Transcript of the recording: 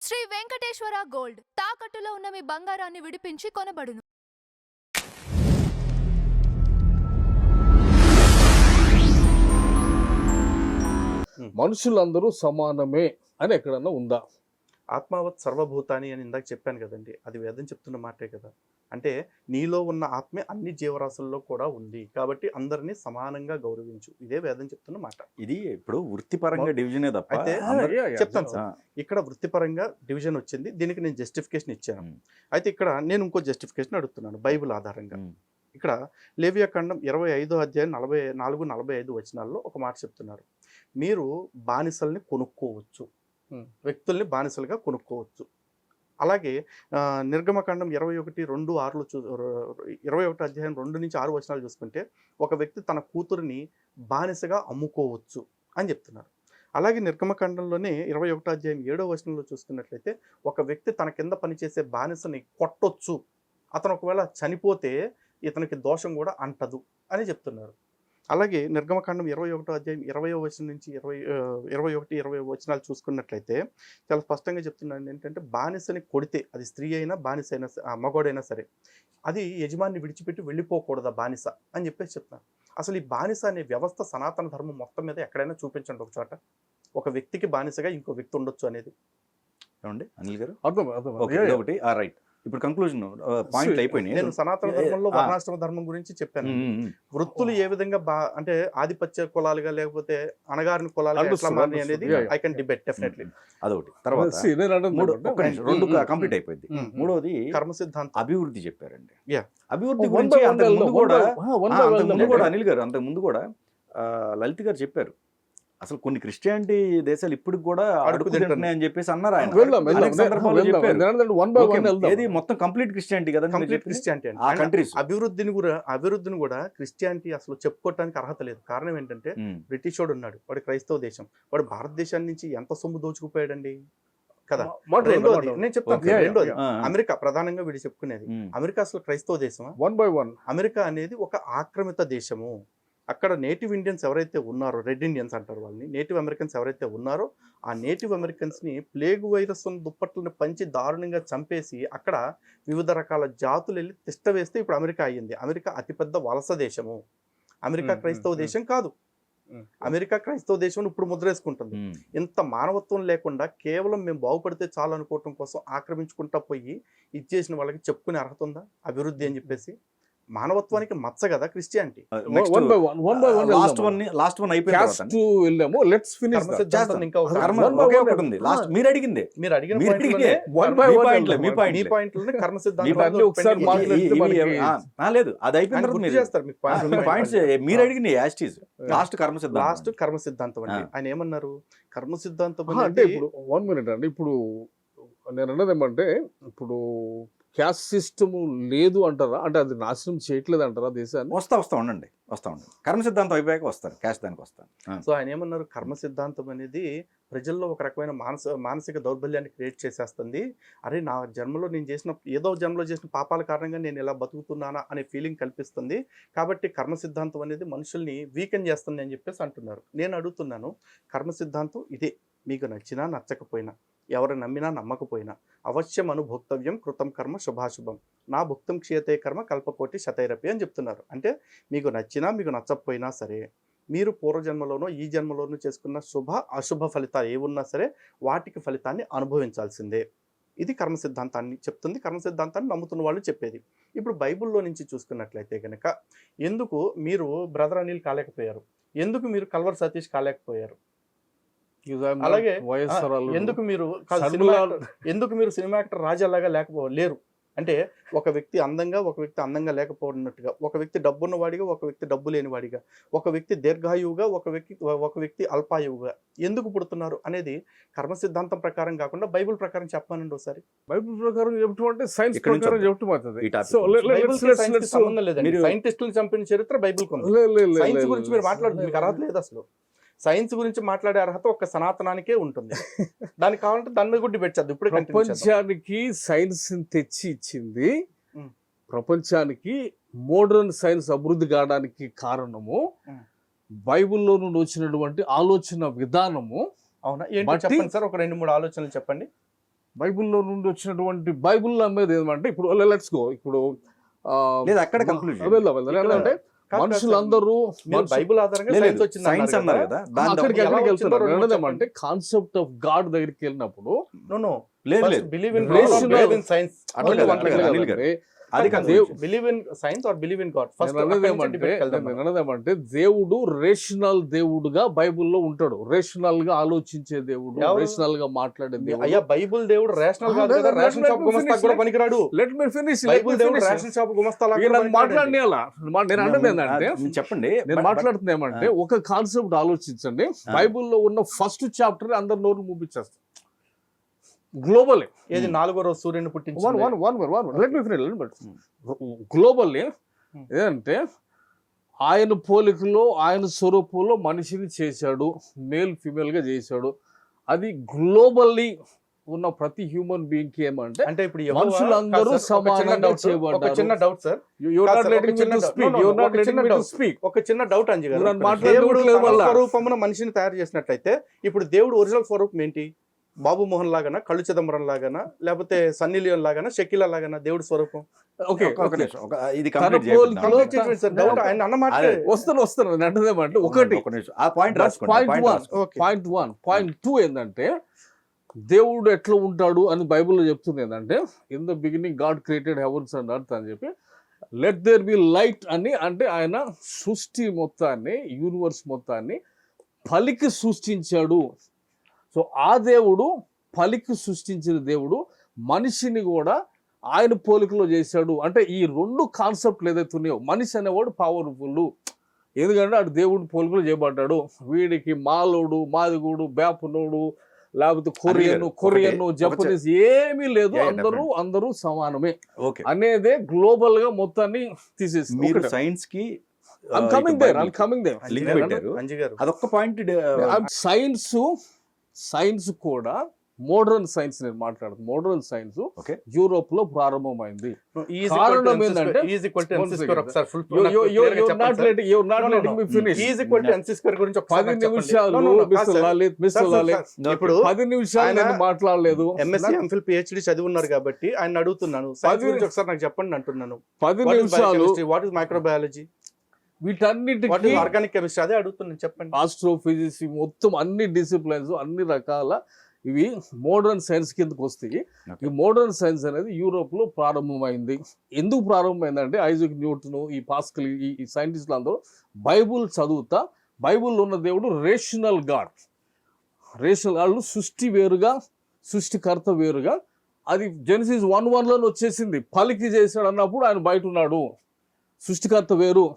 Shri Venkateswara gold తాకట్టులో ఉన్న మీ బంగారాన్ని విడిపించి కొనబడును. మనుషులందరూ సమానమే అని ఎక్కడన్నా ఉందా? ఆత్మావత్ సర్వభూతాని అని ఇందాక చెప్పాను కదండి, అది వేదం చెప్తున్న మాటే కదా. అంటే నీలో ఉన్న ఆత్మే అన్ని జీవరాశుల్లో కూడా ఉంది కాబట్టి అందరినీ సమానంగా గౌరవించు, ఇదే వేదం చెప్తున్న మాట. ఇది ఇప్పుడు వృత్తిపరంగా డివిజనే తప్ప అయితే చెప్తాను సార్, ఇక్కడ వృత్తిపరంగా డివిజన్ వచ్చింది, దీనికి నేను జస్టిఫికేషన్ ఇచ్చాను. అయితే ఇక్కడ నేను ఇంకో జస్టిఫికేషన్ అడుగుతున్నాను బైబిల్ ఆధారంగా. ఇక్కడ లేవియాకాండం 25వ అధ్యాయం 44-45 వచనాల్లో ఒక మాట చెప్తున్నారు, మీరు బానిసల్ని కొనుక్కోవచ్చు, వ్యక్తుల్ని బానిసలుగా కొనుక్కోవచ్చు. అలాగే నిర్గమకాండం 21:2-6 21వ అధ్యాయం 2-6 వచనాలు చూసుకుంటే ఒక వ్యక్తి తన కూతురిని బానిసగా అమ్ముకోవచ్చు అని చెప్తున్నారు. అలాగే నిర్గమకాండంలోనే 21వ అధ్యాయం 7వ వచనంలో చూసుకున్నట్లయితే ఒక వ్యక్తి తన కింద పనిచేసే బానిసని కొట్టొచ్చు, అతను ఒకవేళ చనిపోతే ఇతనికి దోషం కూడా అంటదు అని చెప్తున్నారు. అలాగే నిర్గమకాండం 21వ అధ్యాయం 20వ వచనం నుంచి 21-20 వచనాలు చూసుకున్నట్లయితే చాలా స్పష్టంగా చెప్తున్నాను ఏంటంటే బానిసని కొడితే అది స్త్రీ అయినా బానిస అయినా మగోడైనా సరే అది యజమాని విడిచిపెట్టి వెళ్ళిపోకూడదా బానిస అని చెప్పేసి చెప్తున్నాను. అసలు ఈ బానిస అనే వ్యవస్థ సనాతన ధర్మం మొత్తం మీద ఎక్కడైనా చూపించండి ఒక చోట, ఒక వ్యక్తికి బానిసగా ఇంకో వ్యక్తి ఉండొచ్చు అనేది. ఏమండి అనిల్ గారు? అర్థం ఒకటి రైట్. ఇప్పుడు కంక్లూజన్ పాయింట్లు అయిపోయినాయి. నేను సనాతన ధర్మంలో వర్ణాశ్రమ ధర్మం గురించి చెప్పాను. వృత్తులు ఏ విధంగా అంటే ఆధిపత్య కులాలుగా లేకపోతే అణగారిన కులాలుగా ఎట్లా మారినాయి అనేది ఐ కెన్ డిబేట్ డెఫినెట్లీ. అదొకటి. తర్వాత రెండు కంప్లీట్ అయిపోయింది. మూడోది కర్మ సిద్ధాంతం అభివృద్ధి చెప్పారండి. అభివృద్ధి గురించి అంతకు ముందు కూడా అనిల్ గారు అంతకు ముందు కూడా లలిత్ గారు చెప్పారు, అసలు కొన్ని క్రిస్టియానిటీ దేశాలు ఇప్పటికి కూడా అడుగు తింటున్నాయి అని చెప్పేసి అన్నారు ఆయన. ఏది మొత్తం కంప్లీట్ క్రిస్టియానిటీ కదా, కంప్లీట్ క్రిస్టియానిటీ ఆ కంట్రీస్. అభివృద్ధిని కూడా క్రిస్టియానిటీ అసలు చెప్పుకోవడానికి అర్హత లేదు. కారణం ఏంటంటే బ్రిటిష్ వాడు ఉన్నాడు, వాడు క్రైస్తవ దేశం, వాడు భారతదేశాన్ని నుంచి ఎంత సొమ్ము దోచుకుపోయాడండి కదా. రెండోది నేను చెప్తాను, రెండోది అమెరికా, ప్రధానంగా వీడు చెప్పుకునేది అమెరికా అసలు క్రైస్తవ దేశమా? అమెరికా అనేది ఒక ఆక్రమిత దేశము. అక్కడ నేటివ్ ఇండియన్స్ ఎవరైతే ఉన్నారో, రెడ్ ఇండియన్స్ అంటారు వాళ్ళని, నేటివ్ అమెరికన్స్ ఎవరైతే ఉన్నారో ఆ నేటివ్ అమెరికన్స్ని ప్లేగ్ వైరస్ దుప్పట్లను పంచి దారుణంగా చంపేసి అక్కడ వివిధ రకాల జాతులు వెళ్ళి తిష్ట వేస్తే ఇప్పుడు అమెరికా అయ్యింది. అమెరికా అతిపెద్ద వలస దేశము. అమెరికా క్రైస్తవ దేశం కాదు. అమెరికా క్రైస్తవ దేశం ఇప్పుడు ముద్రేసుకుంటుంది. ఇంత మానవత్వం లేకుండా కేవలం మేము బాగుపడితే చాలు అనుకోవటం కోసం ఆక్రమించుకుంటా పోయి ఇచ్చేసిన వాళ్ళకి చెప్పుకునే అర్హత ఉందా అభివృద్ధి అని చెప్పేసి? మానవత్వానికి మచ్చ కదా క్రిస్టియానిటీ. లేదు అది అయిపోయింది. లాస్ట్ కర్మ సిద్ధాంతం అండి. ఆయన ఏమన్నారు? కర్మ సిద్ధాంతం అంటే ఇప్పుడు 1 minute అండి. ఇప్పుడు నేను అన్నది ఏమంటే, ఇప్పుడు క్యాస్ట్ సిస్టమ్ లేదు అంటారా? అంటే అది నాశనం చేయట్లేదు అంటారా దేశాన్ని? వస్తా ఉండండి. కర్మ సిద్ధాంతం అయిపోయాక వస్తారు, క్యాస్ట్ దానికి వస్తాను. సో ఆయన ఏమన్నారు? కర్మ సిద్ధాంతం అనేది ప్రజల్లో ఒక రకమైన మానసిక దౌర్బల్యాన్ని క్రియేట్ చేసేస్తుంది. అరే నా జన్మలో నేను చేసిన జన్మలో చేసిన పాపాల కారణంగా నేను ఇలా బతుకుతున్నానా అనే ఫీలింగ్ కల్పిస్తుంది. కాబట్టి కర్మ సిద్ధాంతం అనేది మనుషుల్ని వీకెన్ చేస్తుంది అని చెప్పేసి అంటున్నారు. నేను అడుగుతున్నాను, కర్మ సిద్ధాంతం ఇదే. మీకు నచ్చినా నచ్చకపోయినా, ఎవరు నమ్మినా నమ్మకపోయినా అవశ్యం అనుభోక్తవ్యం కృతం కర్మ శుభాశుభం, నా భుక్తం క్షీయతే కర్మ కల్పకోటి శతైరపి అని చెప్తున్నారు. అంటే మీకు నచ్చినా మీకు నచ్చకపోయినా సరే మీరు పూర్వజన్మలోనో ఈ జన్మలోనో చేసుకున్న శుభ అశుభ ఫలితాలు ఏమున్నా సరే వాటికి ఫలితాన్ని అనుభవించాల్సిందే. ఇది కర్మ సిద్ధాంతాన్ని చెప్తుంది, కర్మ సిద్ధాంతాన్ని నమ్ముతున్న వాళ్ళు చెప్పేది. ఇప్పుడు బైబిల్లో నుంచి చూసుకున్నట్లయితే కనుక ఎందుకు మీరు బ్రదర్ అనిల్ కాలేకపోయారు? ఎందుకు మీరు కల్వర్ సతీష్ కాలేకపోయారు? అలాగే ఎందుకు మీరు సినిమా యాక్టర్ రాజాలాగా లేరు? అంటే ఒక వ్యక్తి అందంగా లేకపోయినట్టుగా, ఒక వ్యక్తి డబ్బున్న వాడిగా, ఒక వ్యక్తి డబ్బు లేని వాడిగా, ఒక వ్యక్తి దీర్ఘాయువుగా, ఒక వ్యక్తి అల్పాయువుగా ఎందుకు పుడుతున్నారు అనేది కర్మ సిద్ధాంతం ప్రకారం కాకుండా బైబిల్ ప్రకారం చెప్పానండి ఒకసారి. బైబిల్ ప్రకారం చెప్పమంటే సైన్స్ ప్రకారం చెప్పమంటుంది. సంబంధం లేదండి. సైంటిస్టులు చంపిన చరిత్ర బైబిల్ ఉంది. సైన్స్ గురించి మీరు మాట్లాడుతుంది మీకు అర్హత లేదు. అసలు సైన్స్ గురించి మాట్లాడే అర్హత ఒక్క సనాతనానికే ఉంటుంది. దానికి కావాలంటే దాని మీద కూడా డిబేట్ చేద్దాం. ఇప్పుడు ప్రపంచానికి సైన్స్ తెచ్చి ఇచ్చింది, ప్రపంచానికి మోడర్న్ సైన్స్ అభివృద్ధి కావడానికి కారణము బైబిల్లో నుండి వచ్చినటువంటి ఆలోచన విధానము. అవునా? ఏంటి చెప్పండి సార్, ఒక 2-3 ఆలోచనలు చెప్పండి. బైబిల్లో నుండి వచ్చినటువంటి బైబిల్ అమ్మేది ఏమంటే ఇప్పుడు లెట్స్ గో ఇప్పుడు లేదు అక్కడ కంక్లూజన్ అంటే మనుషులందరూ బైబిల్ ఆధారంగా సైన్స్ వచ్చింది సైన్స్ అన్నారు కదా అక్కడికి ఎక్కడికి వెళ్తున్నారు ఏమంటే కాన్సెప్ట్ ఆఫ్ గాడ్ దగ్గరికి వెళ్ళినప్పుడు లేదు believe in science Anil garu అది believe in science or believe in god first అన్నదేమంటే దేవుడు రేషనల్ దేవుడుగా బైబిల్లో ఉంటాడు, రేషనల్ గా ఆలోచించే దేవుడు, రేషనల్ గా మాట్లాడే దేవుడు. అయ్యా బైబిల్ దేవుడు రేషనల్ కాదు కదా, రేషన్ షాప్ గుమస్తా కూడా పనికిరాడు. Let me finish. బైబిల్ దేవుడు రేషన్ షాప్ గుమస్తా మాట్లాడిన నేను అంటే ఏంటంటే చెప్పండి, నేను మాట్లాడుతున్నా ఏమంటే ఒక కాన్సెప్ట్ ఆలోచించండి. బైబిల్లో ఉన్న ఫస్ట్ చాప్టర్ అందరు నోరు మూపించేస్తారు గ్లోబల్. ఏది 4వ రోజు సూర్యుని పుట్టించాడు. గ్లోబల్లీ ఏంటంటే ఆయన పోలికలో ఆయన స్వరూపంలో మనిషిని చేశాడు, మేల్ ఫిమేల్ గా చేశాడు. అది గ్లోబల్లీ ఉన్న ప్రతి హ్యూమన్ బీయింగ్ కి ఏమంటే అంటే ఇప్పుడు మనుషులందరూ సమానంగా చేయబడ్డారు. చిన్న డౌట్ సార్, ఒక చిన్న డౌట్ అంజి గారు, దేవుడు స్వరూపమున మనిషిని తయారు చేసినట్లయితే ఇప్పుడు దేవుడు ఒరిజినల్ స్వరూపం ఏంటి? బాబు మోహన్ లాగానా, కళ్ళు చిదంబరం లాగానా, లేకపోతే సన్నీ లియోన్ లాగానా, షకీలా లాగానా దేవుడి స్వరూపం? వస్తాను అంటే ఒకటి పాయింట్ 2 ఏంటంటే దేవుడు ఎట్లా ఉంటాడు అని బైబిల్లో చెప్తుంది ఏంటంటే in the beginning God created heavens and earth అని చెప్పి లెట్ దేర్ బి లైట్ అని, అంటే ఆయన సృష్టి మొత్తాన్ని, యూనివర్స్ మొత్తాన్ని పలికి సృష్టించాడు. సో ఆ దేవుడు పలికి సృష్టించిన దేవుడు మనిషిని కూడా ఆయన పోలికలో చేశాడు. అంటే ఈ 2 కాన్సెప్ట్లు ఏదైతే ఉన్నాయో, మనిషి అనేవాడు పవర్ఫుల్, ఎందుకంటే అటు దేవుడు పోలికలో చేయబడ్డాడు. వీడికి మాలోడు, మాదిగుడు, బేపనోడు, లేకపోతే కొరియన్, జపనీస్ ఏమీ లేదు, అందరూ సమానమే అనేదే గ్లోబల్ గా మొత్తాన్ని తీసేసి సైన్స్ కి అదొక్క పాయింట్. సైన్స్ కూడా మోడర్న్ సైన్స్, నేను మాట్లాడుతాను మోడర్న్ సైన్స్ యూరోప్ లో ప్రారంభమైంది. కారణం ఏంటంటే 10 నిమిషాలు నేను మాట్లాడలేదు. ఎంఎస్సీ ఎంఫిల్ పిహెచ్డి చదివి ఉన్నారు కాబట్టి ఆయన అడుగుతున్నాను, ఒకసారి నాకు చెప్పండి అంటున్నాను. 10 నిమిషాలు వాట్ ఇస్ మైక్రోబయాలజీ, వీటన్నిటికీ ఆర్గానిక్ కెమిస్ట్రీ, అదే అడుగుతున్నాను చెప్పండి. ఆస్ట్రోఫిజిక్స్, మొత్తం అన్ని డిసిప్లిన్స్, అన్ని రకాల ఇవి మోడర్న్ సైన్స్ కిందకు వస్తాయి. ఈ మోడర్న్ సైన్స్ అనేది యూరోప్ లో ప్రారంభమైంది. ఎందుకు ప్రారంభమైందంటే ఐజాక్ న్యూటన్, ఈ పాస్కల్, ఈ సైంటిస్టులు అందరూ బైబుల్ చదువుతా బైబుల్లో ఉన్న దేవుడు రేషనల్ గాడ్, రేషనల్ గాడ్, సృష్టి వేరుగా, సృష్టికర్త వేరుగా. అది జెనసిస్ 1:1 వచ్చేసింది. పలికి చేశాడు అన్నప్పుడు ఆయన బయట ఉన్నాడు, సృష్టికర్త వేరు.